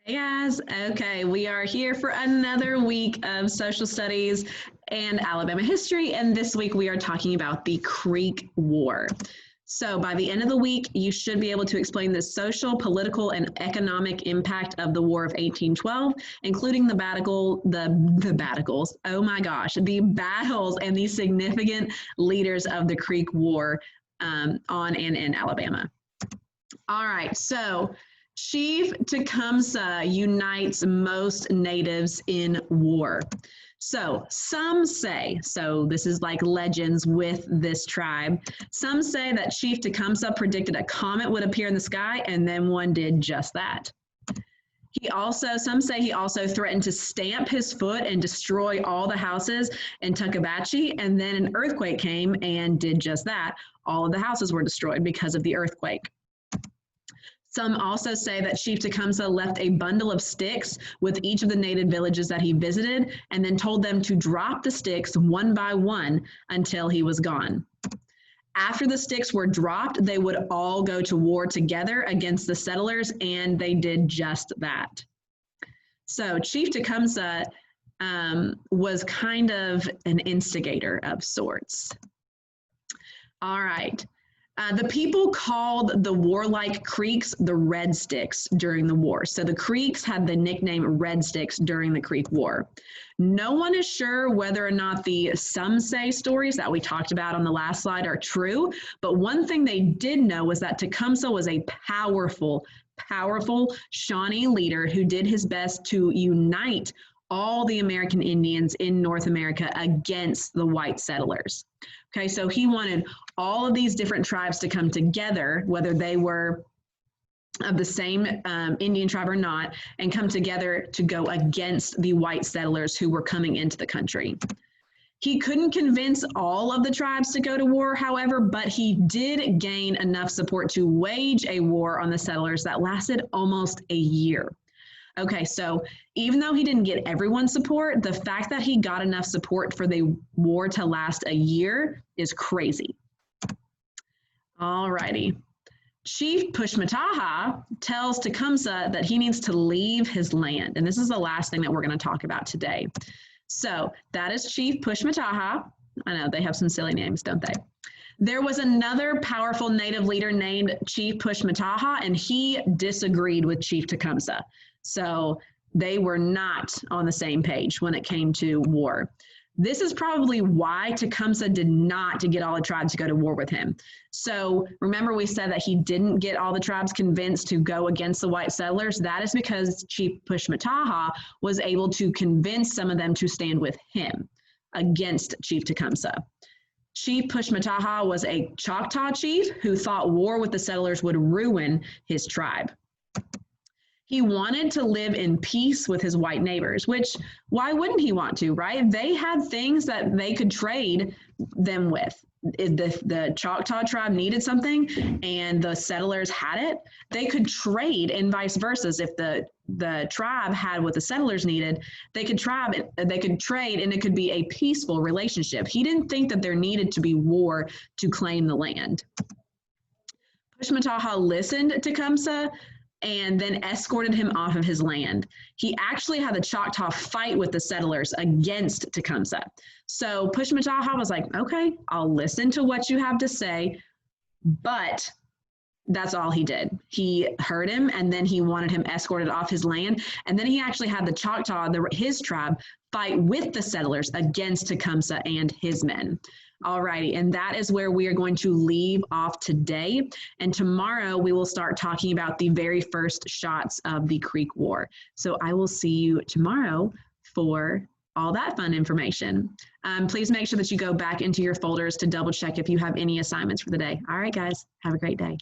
Hey guys, okay, we are here for another week of social studies and Alabama history, and this week we are talking about the Creek War. So by the end of the week, you should be able to explain the social, political, and economic impact of the War of 1812, including the battles, oh my gosh, the battles and the significant leaders of the Creek War on and in Alabama. All right, so Chief Tecumseh unites most natives in war. So some say, so this is like legends with this tribe, some say that Chief Tecumseh predicted a comet would appear in the sky, and then one did just that. Some say he also threatened to stamp his foot and destroy all the houses in Tuckabashie, and then an earthquake came and did just that. All of the houses were destroyed because of the earthquake. Some also say that Chief Tecumseh left a bundle of sticks with each of the native villages that he visited and then told them to drop the sticks one by one until he was gone. After the sticks were dropped, they would all go to war together against the settlers, and they did just that. So Chief Tecumseh was kind of an instigator of sorts. All right. The people called the warlike Creeks the Red Sticks during the war. So the Creeks had the nickname Red Sticks during the Creek War. No one is sure whether or not the some say stories that we talked about on the last slide are true, but one thing they did know was that Tecumseh was a powerful Shawnee leader who did his best to unite all the American Indians in North America against the white settlers. Okay, so he wanted all of these different tribes to come together, whether they were of the same Indian tribe or not, and come together to go against the white settlers who were coming into the country. He couldn't convince all of the tribes to go to war, however, but he did gain enough support to wage a war on the settlers that lasted almost a year. Okay, so even though he didn't get everyone's support, the fact that he got enough support for the war to last a year is crazy. All righty. Chief Pushmataha tells Tecumseh that he needs to leave his land. And this is the last thing that we're going to talk about today. So that is Chief Pushmataha. I know they have some silly names, don't they? There was another powerful native leader named Chief Pushmataha, and he disagreed with Chief Tecumseh. So they were not on the same page when it came to war. This is probably why Tecumseh did not get all the tribes to go to war with him. So remember we said that he didn't get all the tribes convinced to go against the white settlers? That is because Chief Pushmataha was able to convince some of them to stand with him against Chief Tecumseh. Chief Pushmataha was a Choctaw chief who thought war with the settlers would ruin his tribe. He wanted to live in peace with his white neighbors, which why wouldn't he want to, right? They had things that they could trade them with. If the Choctaw tribe needed something and the settlers had it, they could trade, and vice versa. If the tribe had what the settlers needed, they could trade, and it could be a peaceful relationship. He didn't think that there needed to be war to claim the land. Pushmataha listened to Tecumseh and then escorted him off of his land. He actually had the Choctaw fight with the settlers against Tecumseh. So Pushmataha was like, okay, I'll listen to what you have to say, but that's all he did. He heard him, and then he wanted him escorted off his land, and then he actually had the Choctaw, his tribe, fight with the settlers against Tecumseh and his men. All righty, and that is where we are going to leave off today. And tomorrow we will start talking about the very first shots of the Creek War. So I will see you tomorrow for all that fun information. Please make sure that you go back into your folders to double check if you have any assignments for the day. All right, guys, have a great day.